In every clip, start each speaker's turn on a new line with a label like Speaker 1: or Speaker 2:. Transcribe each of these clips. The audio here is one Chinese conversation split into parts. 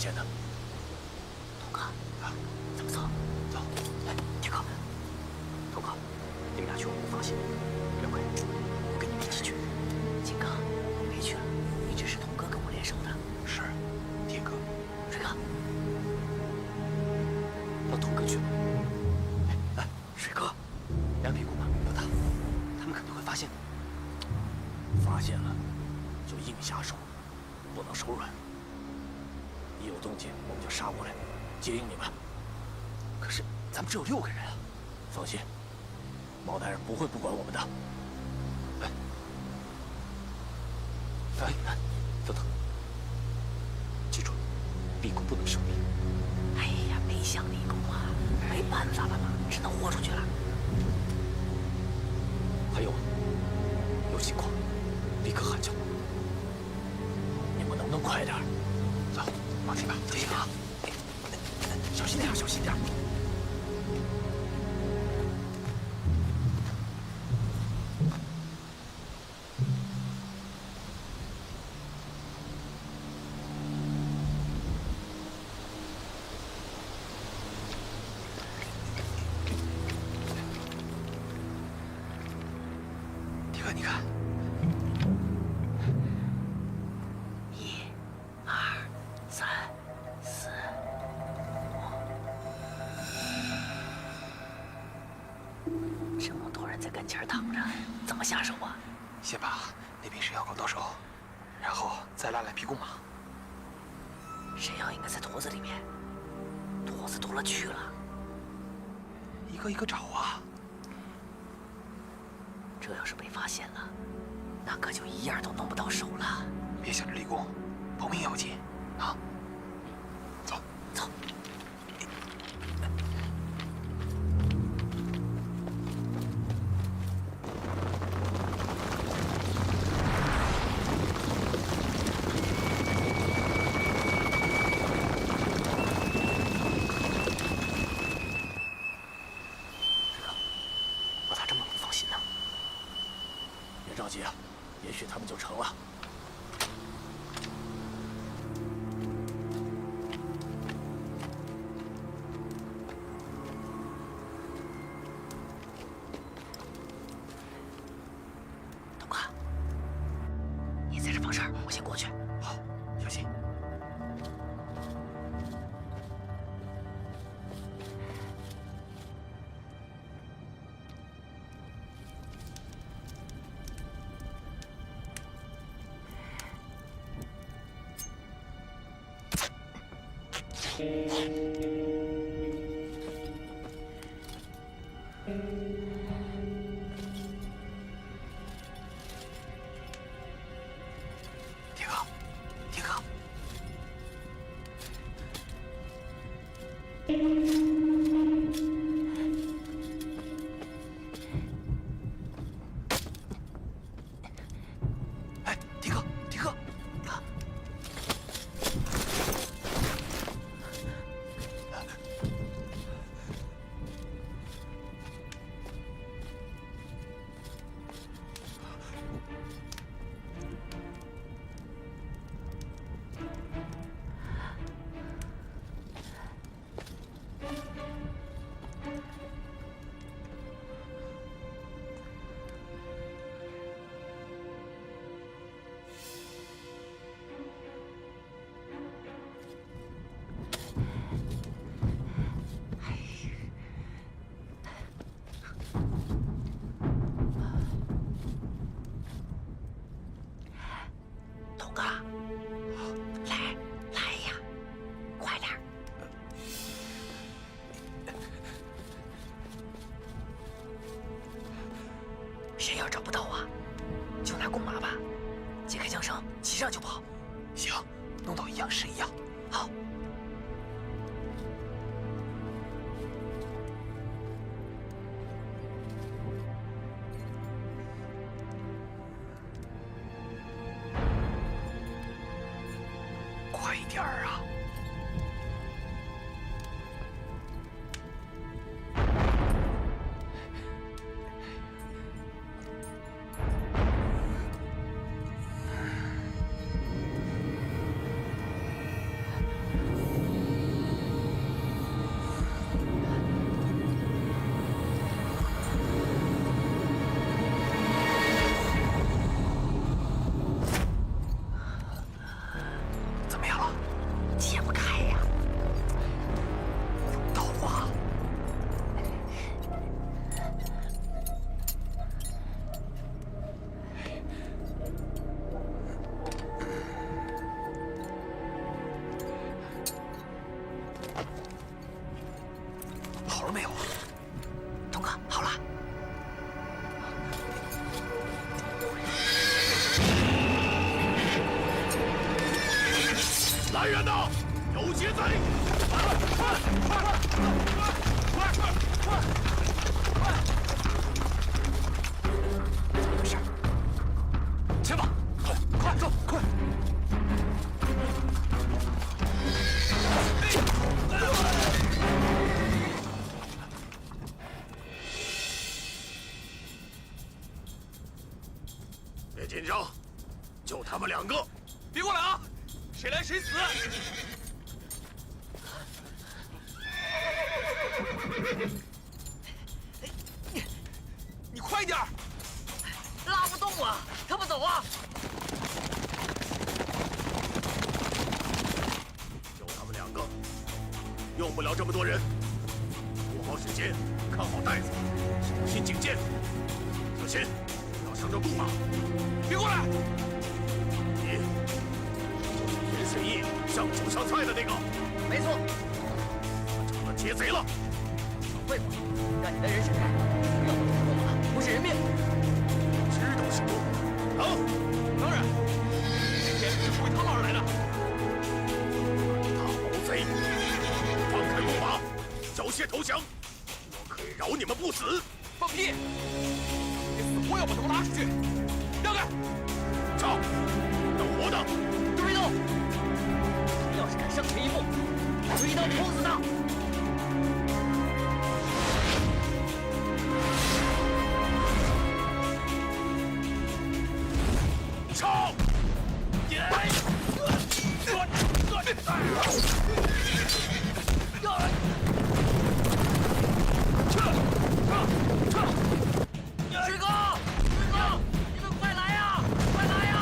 Speaker 1: 现的。
Speaker 2: 童哥，咱们走。
Speaker 1: 走。
Speaker 2: 哎，铁哥，童哥，你们俩去我不放心。刘奎，我跟你们一起去。金刚，别去了，一直是童哥跟我联手的。
Speaker 1: 是，铁哥。
Speaker 2: 水哥，让童哥去。哎，水哥，两匹公马比较大，他们肯定会发现。
Speaker 1: 发现了，就硬下手，不能手软。一有动静，我们就杀过来，接应你们。
Speaker 2: 可是咱们只有6个人啊！
Speaker 1: 放心，毛大人不会不管我们的。
Speaker 2: 哎，等等，记住，立功不能生命。哎呀，没想立功啊，没办法了嘛，只能豁出去了。还有，有情况立刻喊叫。
Speaker 1: 你们能不能快点？
Speaker 2: 走，往前吧，小心啊！小心点，小心点。铁哥，你看，1、2、3、4、5，这么多人在跟前躺着，怎么下手啊？
Speaker 3: 先把那瓶神药膏到手，然后再拉2匹公马。
Speaker 2: 神药应该在坨子里面，坨子多了去了。
Speaker 3: 一个一个找啊！
Speaker 2: 这要是被发现了，那可就1样都弄不到手了。
Speaker 3: 别想着立功，保命要紧啊！走，
Speaker 2: 走。我咋这么不放心呢？
Speaker 1: 别着急啊，也许他们就成了。
Speaker 2: 东哥，你在这放哨，我先过去。
Speaker 3: 好，小心。铁哥，铁哥，哎，铁哥，铁哥，啊！童哥，来呀，快点！谁要找不到啊，就拿弓马吧，解开缰绳，骑上就跑。行，弄到1样是1样。
Speaker 2: 好。
Speaker 3: 快一点儿啊！好了没有啊？
Speaker 2: 童哥，好了。
Speaker 1: 来人呐！有劫贼！快！
Speaker 3: 怎么回事？前吧，快走，快！
Speaker 1: 别紧张，就他们2个。
Speaker 3: 别过来啊！谁来谁死！你快点儿！
Speaker 2: 拉不动啊！他们走啊！
Speaker 1: 就他们2个，用不了这么多人。握好时间，看好袋子，小心警戒。小心，不要伤着杜马。
Speaker 3: 别过来！
Speaker 1: 你就是严随意上酒上菜的那个。
Speaker 2: 没错，
Speaker 1: 他成了劫贼了。
Speaker 2: 废话，让你的人闪开，不要动手动马，不是人命。
Speaker 1: 知道行动。好，
Speaker 3: 当然，今天是属于他们而来的。
Speaker 1: 大毛贼，放开路马，缴械投降，我可以饶你们不死。
Speaker 3: 放屁！你死活要把他们拉出去！让开！
Speaker 1: 上，能活的
Speaker 2: 追动！他们要是敢上前一步，追刀捅死他！
Speaker 1: 上！
Speaker 2: 师哥，你们快来呀！快来呀！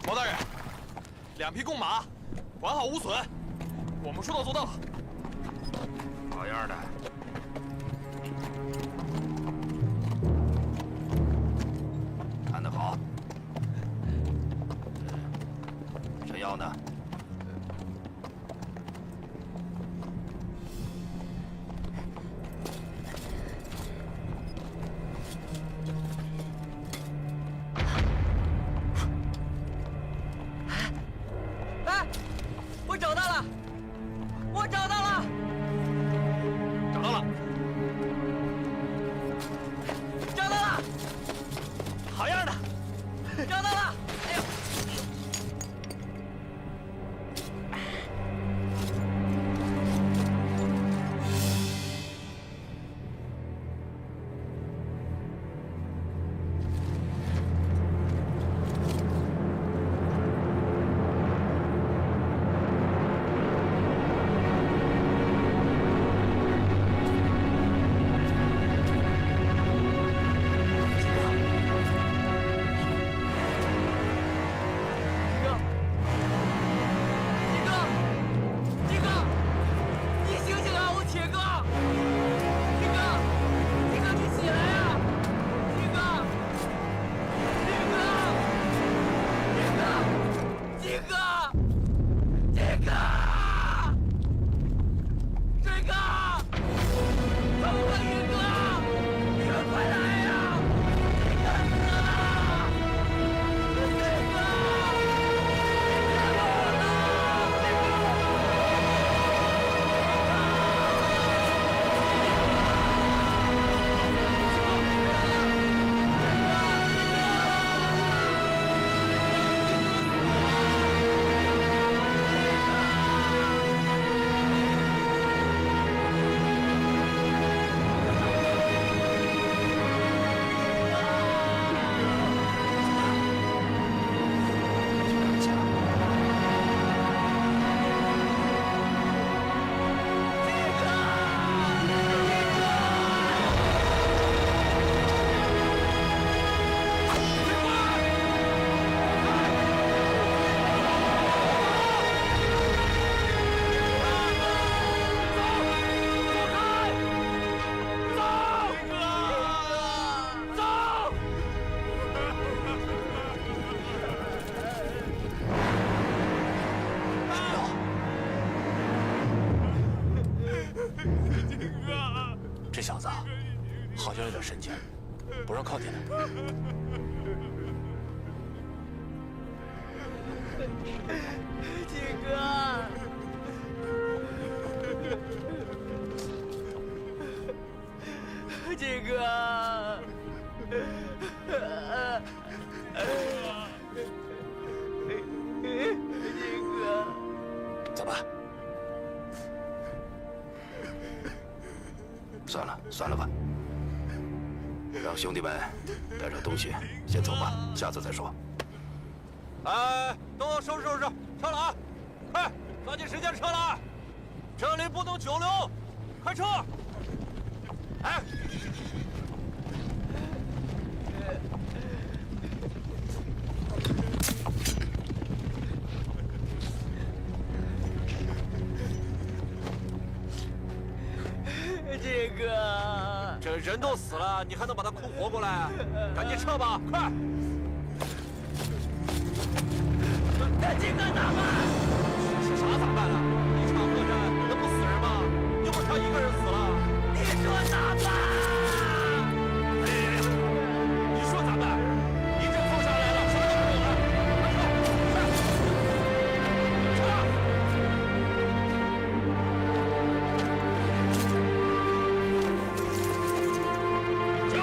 Speaker 4: 毛大人，2匹公马，完好无损，我们说到做到。
Speaker 1: 好样的！看得好。陈瑶呢？
Speaker 3: 哎，我找到了，我找到了，
Speaker 4: 找到了，
Speaker 3: 找到了，
Speaker 4: 好样的！
Speaker 3: 找到了！哎呦！
Speaker 1: 这小子好像有点神经，不让靠近他。
Speaker 3: 金哥，金哥，金哥，
Speaker 1: 怎么？算了吧，让兄弟们带上东西先走吧，下次再说。
Speaker 4: 哎，都收拾收拾，撤了啊！快，抓紧时间撤了，这里不能久留，快撤！哎。
Speaker 3: 金哥，
Speaker 4: 这人都死了，你还能把他哭活过来？赶紧撤吧，快！
Speaker 3: 那金哥咋办？
Speaker 4: 啥咋办了？一场恶战能不死人吗？又不是他一个人死了。
Speaker 3: 你说咋办？
Speaker 4: 哎，你说咋办？一阵风上来了，什么都不有了，快撤！撤！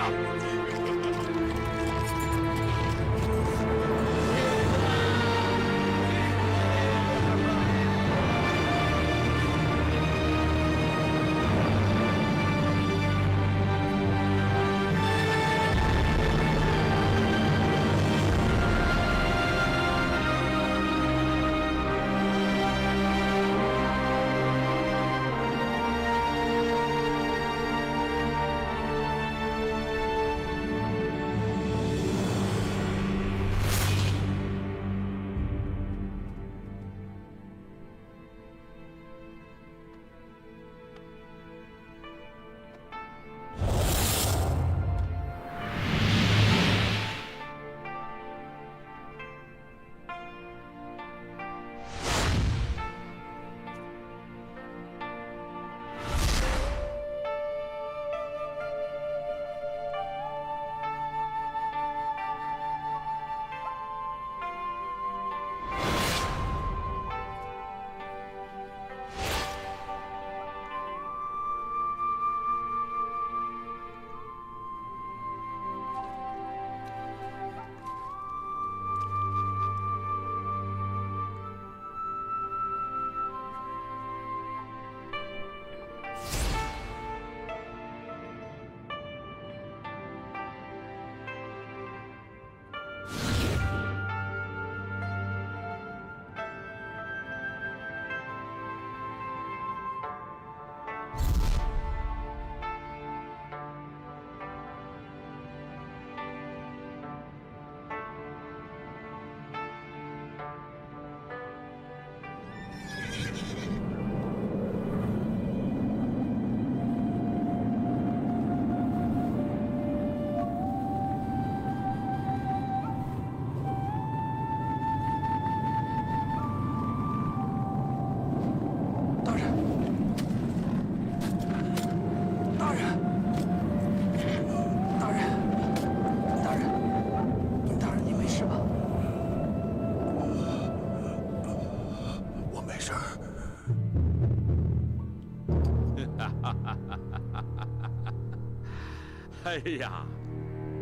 Speaker 5: 哎呀，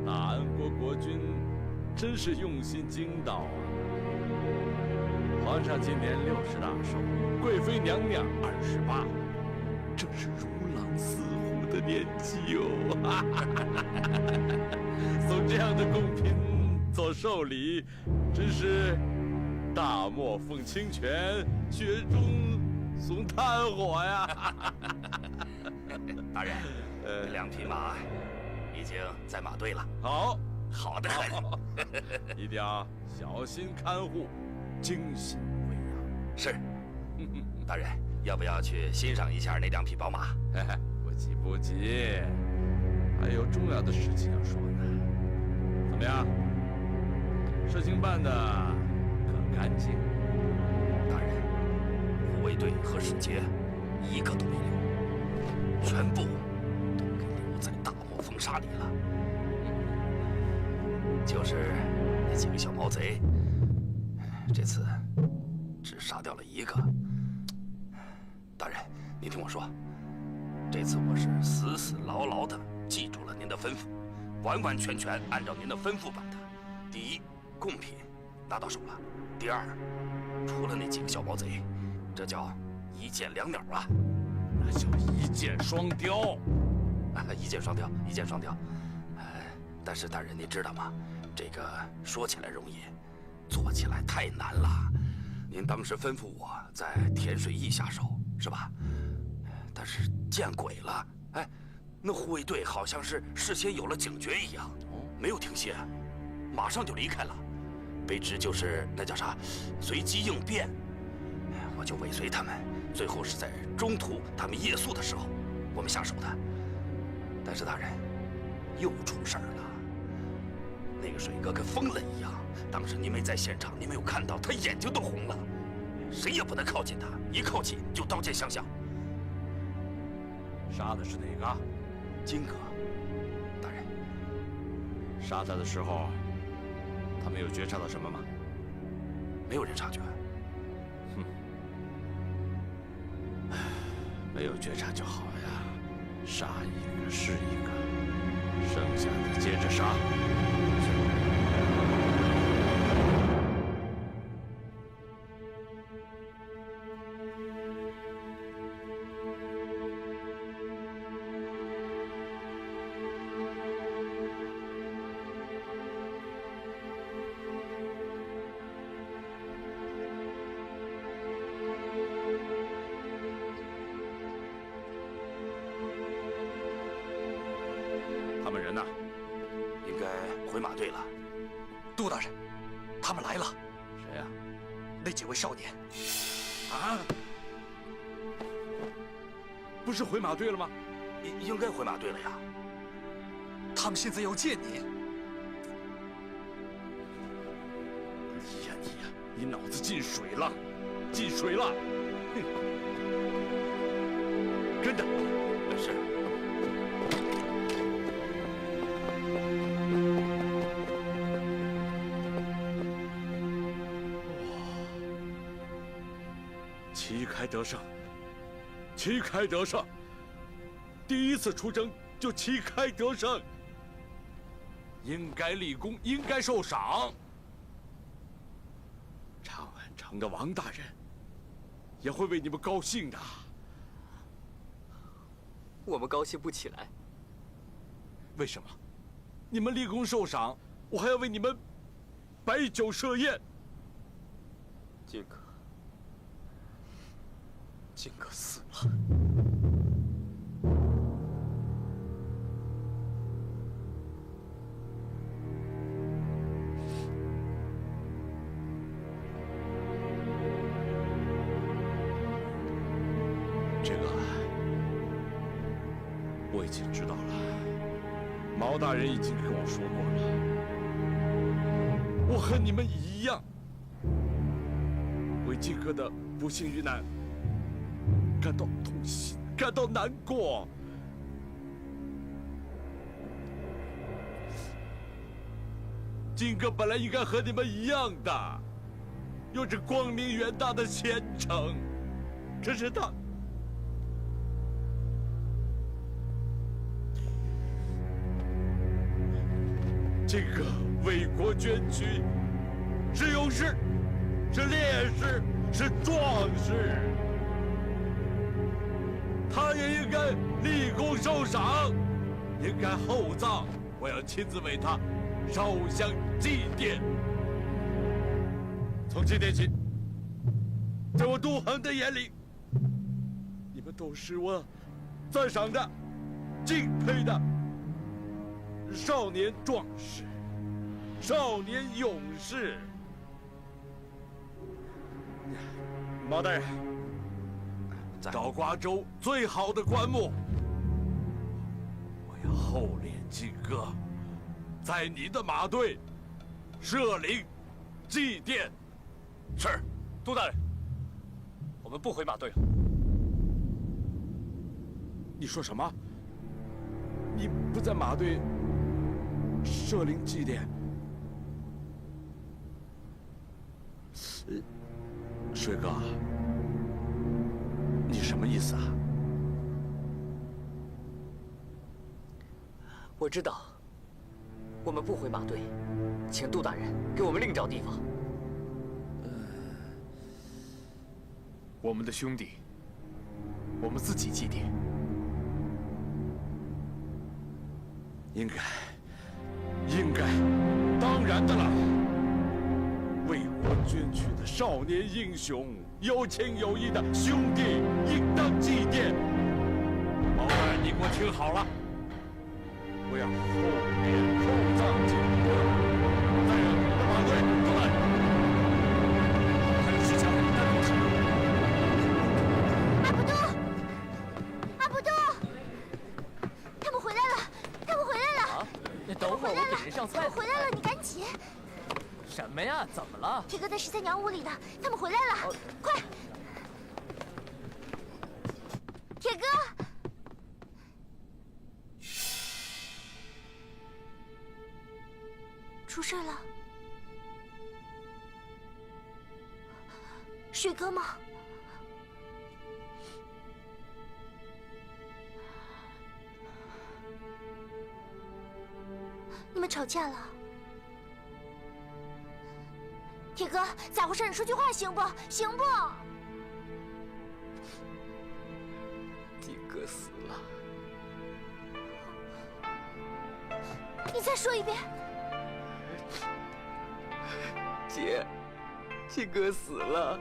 Speaker 5: 大安国国君真是用心精到啊！皇上今年60大寿，贵妃娘娘28，正是如狼似虎的年纪哦。送这样的贡品做寿礼，真是大漠奉清泉，雪中送炭火呀！
Speaker 1: 大人，这2匹马已经在马队了。
Speaker 5: 好，
Speaker 1: 好的很，
Speaker 5: 一定要小心看护，精心喂养。
Speaker 1: 是。大人，要不要去欣赏一下那2匹宝马？
Speaker 5: 不急不急，还有重要的事情要说呢。怎么样？事情办得可干净？
Speaker 1: 大人，护卫队和使节一个都没留，全部都给留在大漠风沙里了。就是那几个小毛贼，这次只杀掉了1个。大人，您听我说，这次我是死死牢牢地记住了您的吩咐，完完全全按照您的吩咐办的。第一，贡品拿到手了；第二，除了那几个小毛贼，这叫一箭2鸟啊！
Speaker 5: 那叫一箭双雕。
Speaker 1: 一箭双雕，一箭双雕。但是大人，您知道吗？这个说起来容易，做起来太难了。您当时吩咐我在田水驿下手，是吧？但是见鬼了！哎，那护卫队好像是事先有了警觉一样，没有停歇，马上就离开了。卑职就是那叫啥，随机应变。我就尾随他们，最后是在中途他们夜宿的时候，我们下手的。但是大人，又出事儿了。那个水哥跟疯了一样，当时您没在现场，您没有看到，他眼睛都红了，谁也不能靠近他，一靠近就刀剑相向。
Speaker 5: 杀的是哪个？
Speaker 1: 金哥，大人。
Speaker 5: 杀他的时候，他们有觉察到什么吗？
Speaker 1: 没有人察觉。
Speaker 5: 哼，没有觉察就好呀，杀一个是一个，剩下的接着杀。他们人呢？
Speaker 1: 应该回马队了。
Speaker 3: 杜大人，他们来了。
Speaker 5: 谁呀？
Speaker 3: 那几位少年。
Speaker 5: 啊？不是回马队了吗？
Speaker 1: 应该回马队了呀。
Speaker 3: 他们现在要见你。
Speaker 5: 你脑子进水了，进水了！哼，跟着。
Speaker 1: 是。
Speaker 5: 旗开得胜，旗开得胜！第一次出征就旗开得胜，应该立功，应该受赏。长安城的王大人也会为你们高兴的。
Speaker 2: 我们高兴不起来。
Speaker 5: 为什么？你们立功受赏，我还要为你们摆酒设宴。
Speaker 2: 金哥，金哥死了。
Speaker 5: 这个我已经知道了，毛大人已经跟我说过了。我和你们一样，为金哥的不幸遇难感到痛心，感到难过。金哥本来应该和你们一样的，有着光明远大的前程，可是他。这个为国捐躯，是勇士，是烈士，是壮士。他也应该立功受赏，应该厚葬。我要亲自为他烧香祭奠。从今天起，在我杜恒的眼里，你们都是我赞赏的、敬佩的少年壮士、少年勇士。马大人，赵瓜州最好的棺木，我要厚殓金戈，在你的马队设灵祭奠。
Speaker 4: 是，杜大人，我们不回马队了。
Speaker 5: 你说什么？你不在马队设灵祭奠？水哥，你什么意思啊？
Speaker 2: 我知道，我们不回马队，请杜大人给我们另找地方。
Speaker 3: 我们的兄弟，我们自己祭奠。
Speaker 5: 应该，当然的了。为国捐躯的少年英雄，有情有义的兄弟，应当祭奠。毛大人，你给我听好了，我要厚殓厚葬金戈，带领你的马队出来。还有石强，带我去。
Speaker 6: 阿卜杜，阿卜杜，他们回来了，他们回来了！
Speaker 3: 你等会儿，我给人上菜。
Speaker 6: 回来了，你赶紧！
Speaker 3: 什么呀？怎么了？
Speaker 6: 铁哥在13娘屋里呢，他们回来了，快！铁哥，出事了？水哥吗？你们吵架了？铁哥，咋回事？你说句话行不？行不？
Speaker 2: 金哥死了。
Speaker 6: 你再说一遍。
Speaker 2: 姐，金哥死了。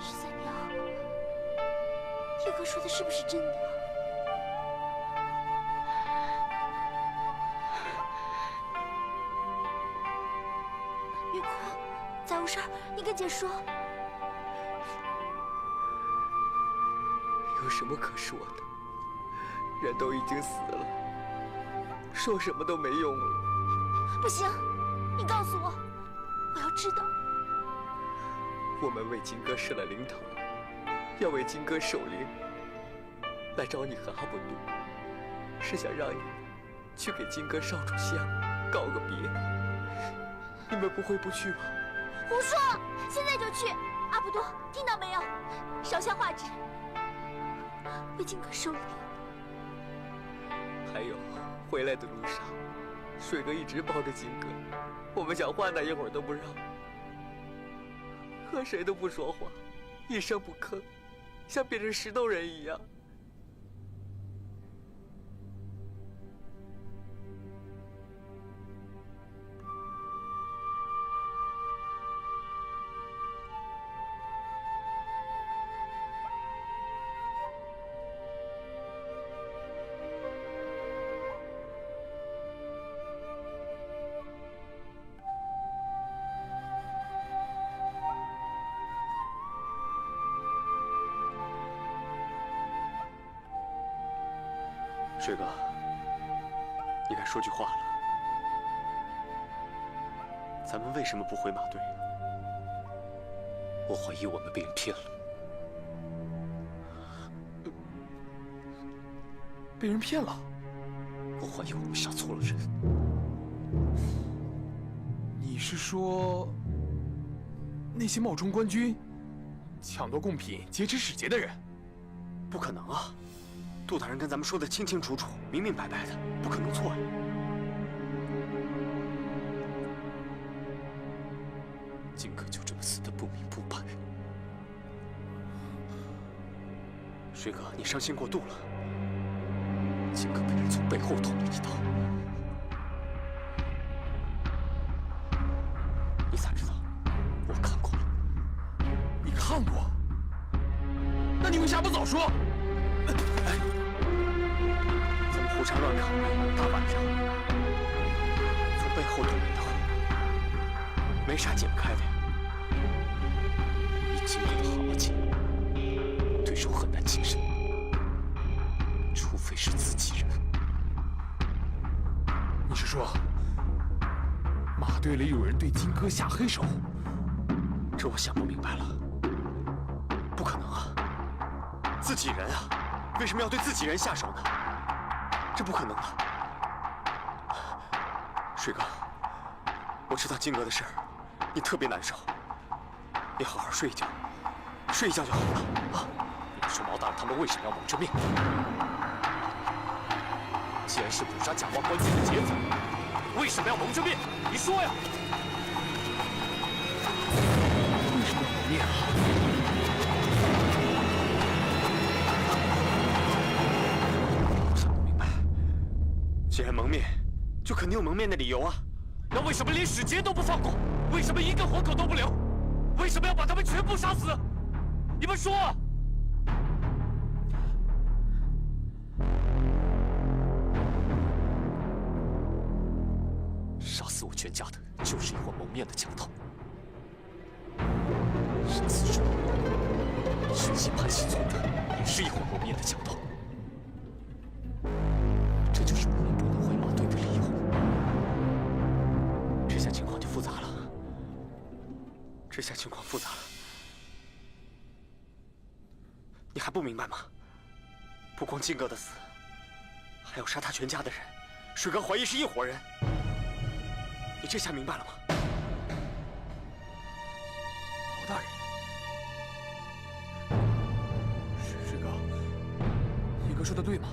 Speaker 6: 13娘，铁哥说的是不是真的？别哭，咋回事？你跟姐说。
Speaker 2: 有什么可说的？人都已经死了，说什么都没用了。
Speaker 6: 不行，你告诉我，我要知道。
Speaker 2: 我们为金哥设了灵堂，要为金哥守灵。来找你和阿卜杜，是想让你去给金哥烧炷香，告个别。你们不会不去吧？
Speaker 6: 胡说！现在就去！阿卜杜，听到没有？烧香画纸，为金哥守灵。
Speaker 2: 还有，回来的路上，水哥一直抱着金哥，我们想唤他一会儿都不让，和谁都不说话，一声不吭，像变成石头人一样。
Speaker 3: 水哥，你该说句话了。咱们为什么不回马队？我怀疑我们被人骗了。被人骗了？我怀疑我们杀错了人。
Speaker 7: 你是说，那些冒充官军、抢夺贡品、劫持使节的人？
Speaker 3: 不可能啊！
Speaker 2: 杜大人跟咱们说的清清楚楚、明明白白的，不可能错呀。金哥就这么死的不明不白。水哥，你伤心过度了。金哥被人从背后捅了一刀，你咋知道？我看过了。
Speaker 7: 你看过？那你为啥不早说？
Speaker 2: 哎，咱们胡瞎乱看，大晚上从背后捅一刀，没啥解不开的呀。以金哥的行情，对手很难近身，除非是自己人。
Speaker 7: 你是说，马队里有人对金哥下黑手？
Speaker 2: 这我想不明白了。不可能啊！自己人啊，为什么要对自己人下手呢？这不可能的。水哥，我知道金哥的事儿，你特别难受，你好好睡一觉，睡一觉就好了啊！你说毛大人他们为什么要蒙着面？既然是捕杀假王关进的劫匪，为什么要蒙着面？你说呀！
Speaker 7: 为什么要蒙面啊？
Speaker 2: 我想不明白。既然蒙面，就肯定有蒙面的理由啊！那为什么连使节都不放过？为什么一个活口都不留？为什么要把他们全部杀死？你们说啊！杀死我全家的，就是一伙蒙面的强盗。杀死朱血洗潘西村的，也是一伙蒙面的强盗。这就是我们不能回马队的理由。这下情况就复杂了。这下情况复杂了。你还不明白吗？不光金哥的死，还有杀他全家的人，水哥怀疑是一伙人。你这下明白了吗？
Speaker 7: 毛大人，水哥，一哥说的对吗？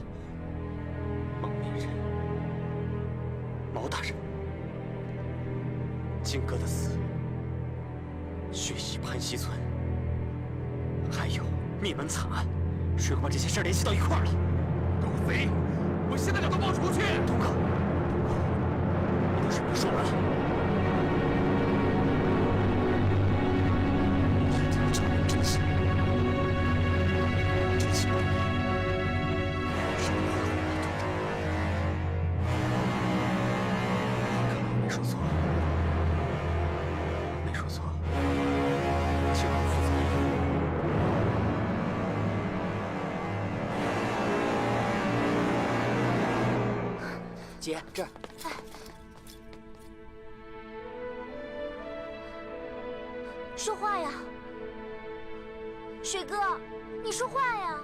Speaker 2: 蒙面人，毛大人，金哥的死，血洗潘西村，还有灭门惨案，水哥把这些事儿联系到一块儿了。
Speaker 7: 狗贼！我现在就都报出去！
Speaker 2: 东哥，你的事没说完了。一定要证明真相，真相不明，是不会回马队的。看来我没说错，没说错，情况复杂。
Speaker 3: 姐，这儿。
Speaker 6: 说话呀，水哥，你说话呀！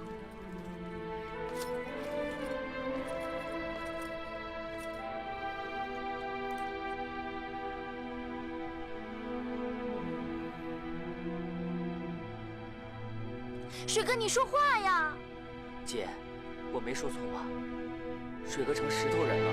Speaker 6: 水哥，你说话呀！
Speaker 3: 姐，我没说错吧？水哥成石头人了。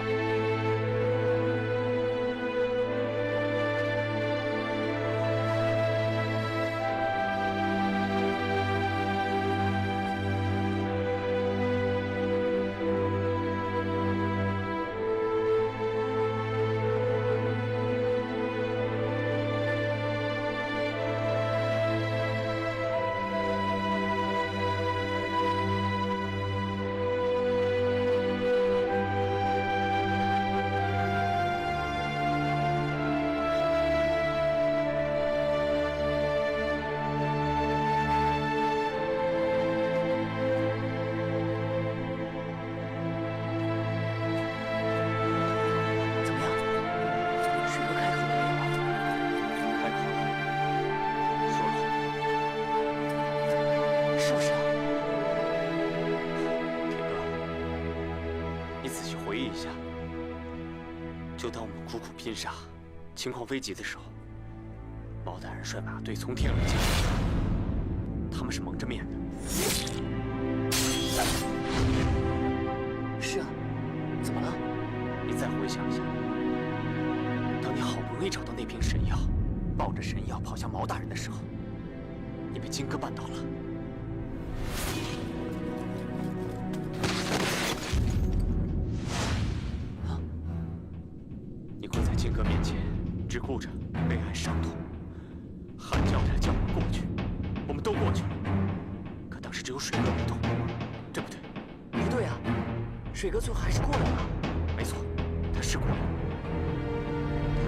Speaker 2: 就当我们苦苦拼杀，情况危急的时候，毛大人率马队从天而降，他们是蒙着面的。
Speaker 3: 抱着神药跑向毛大人的时候，你被金哥绊倒了。啊！你跪在金哥面前，只顾着悲哀伤痛，喊叫着叫我们过去，我们都过去了。可当时只有水哥没动，对不对？
Speaker 2: 不对啊，水哥最后还是过来了。
Speaker 3: 没错，他是过来了。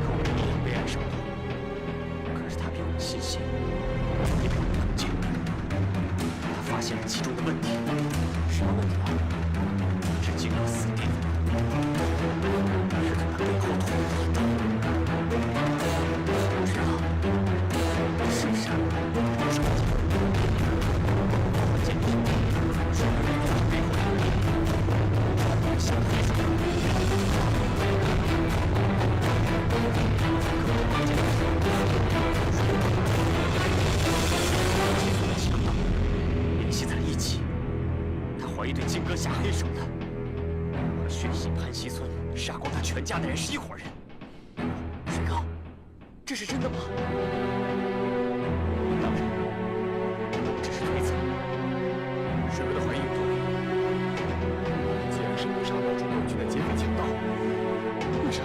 Speaker 3: 他跟我们一样悲哀伤痛，可是他比我们心细，也比我们冷静。他发现了其中的问题。什么问题啊？是金哥死地方，是从他背后捅了一刀。水哥，你是不是？不是我金哥，关键是水哥在他背后捅了一刀，想黑死他。联系在了一起，他怀疑对金哥下黑手的，和血洗潘西村杀光他全家的人是一伙人。
Speaker 2: 水哥，这是真的吗？
Speaker 3: 当然，这是推测。
Speaker 7: 水哥的怀疑有道理。既然是谋杀冒充官军的劫匪强盗，为啥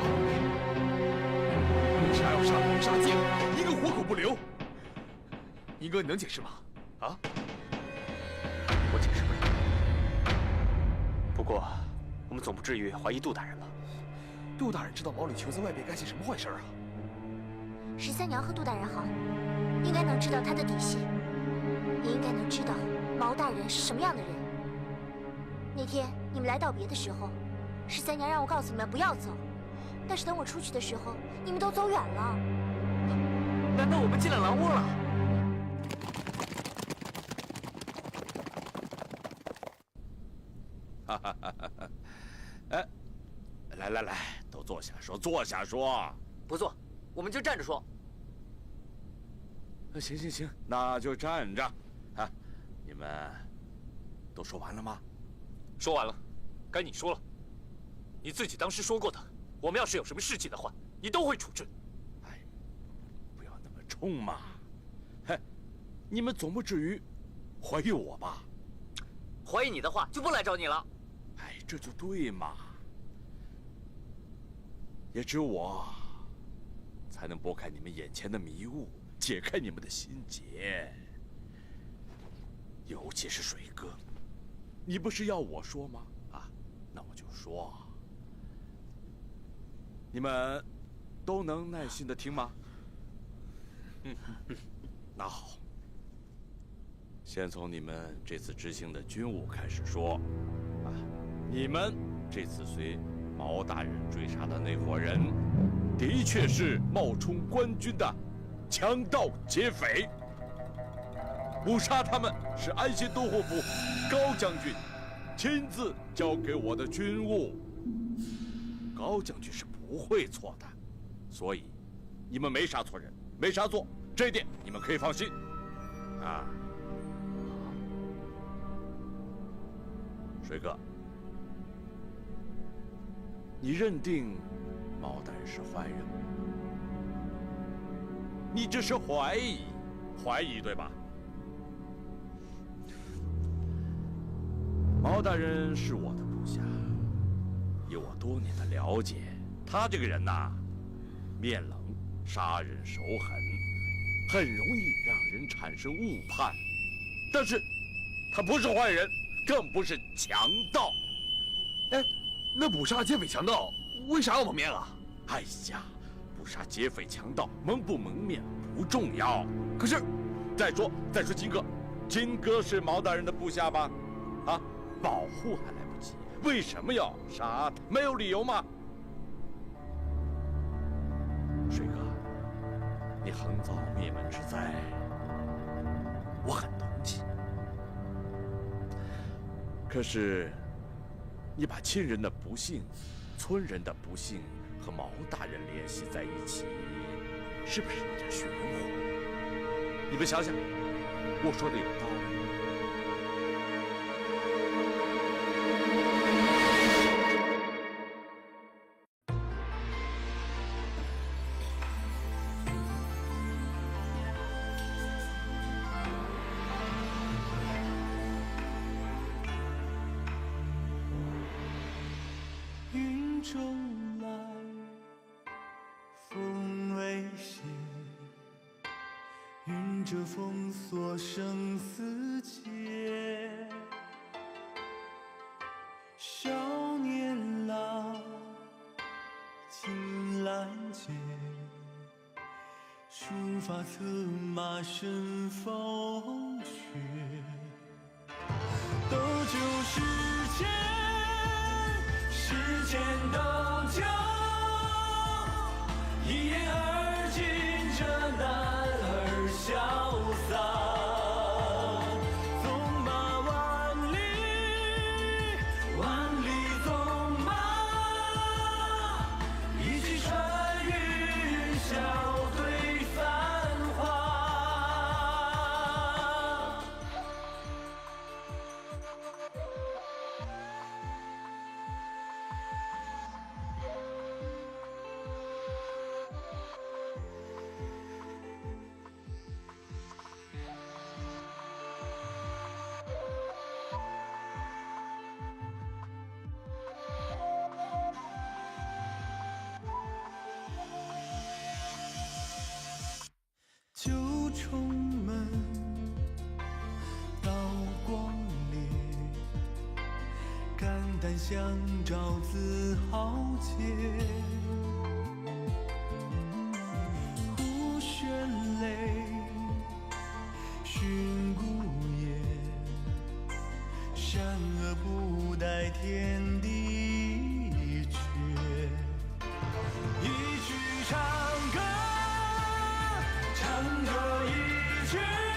Speaker 7: 要杀奸，一个活口不留？银哥，你能解释吗？啊？
Speaker 3: 我解释不了。不过，我们总不至于怀疑杜大人吧？
Speaker 7: 杜大人知道毛里求在外边干些什么坏事啊
Speaker 6: ？13娘和杜大人好，应该能知道他的底细，也应该能知道毛大人是什么样的人。那天你们来道别的时候，13娘让我告诉你们不要走，但是等我出去的时候，你们都走远了。
Speaker 2: 难道我们进了狼窝了？
Speaker 5: 哈哈哈哈哈！哎，来，都坐下说，坐下说。
Speaker 2: 不坐，我们就站着说。
Speaker 5: 行，那就站着。啊，你们都说完了吗？
Speaker 4: 说完了，该你说了。你自己当时说过的，我们要是有什么事情的话，你都会处置。
Speaker 5: 哎，不要那么冲嘛！嘿，你们总不至于怀疑我吧？
Speaker 2: 怀疑你的话，就不来找你了。
Speaker 5: 哎，这就对嘛！也只有我才能拨开你们眼前的迷雾，解开你们的心结。尤其是水哥，你不是要我说吗？啊，那我就说。你们都能耐心的听吗？那好，先从你们这次执行的军务开始说。啊，你们这次随毛大人追杀的那伙人，的确是冒充官军的强盗劫匪。捕杀他们是安西都护府高将军亲自交给我的军务。高将军是不会错的，所以你们没杀错人，没杀错，这一点你们可以放心。啊，水哥，你认定毛大人是坏人吗？你只是怀疑对吧？毛大人是我的部下，以我多年的了解，他这个人呐，面冷，杀人手狠，很容易让人产生误判。但是，他不是坏人，更不是强盗。
Speaker 7: 哎，那捕杀劫匪强盗为啥要蒙面啊？
Speaker 5: 哎呀，捕杀劫匪强盗蒙不蒙面不重要。可是，再说金哥是毛大人的部下吧？啊？保护还来不及，为什么要杀他？没有理由吗？水哥，你横遭灭门之灾，我很同情。可是，你把亲人的不幸、村人的不幸和毛大人联系在一起，是不是有点玄乎？你们想想，我说的有道理。
Speaker 8: 舟来，风未歇，云遮风锁生死劫。少年郎，金兰结，书法策马甚风雪。斗酒十千，世间斗酒，一言而尽，这男儿潇洒。纵马万里，万里纵马，一骑穿云霄对繁华。九重门，刀光烈，肝胆相照自豪杰。胡旋雷，寻故野，善恶不待天地决。一曲长歌，唱歌一曲。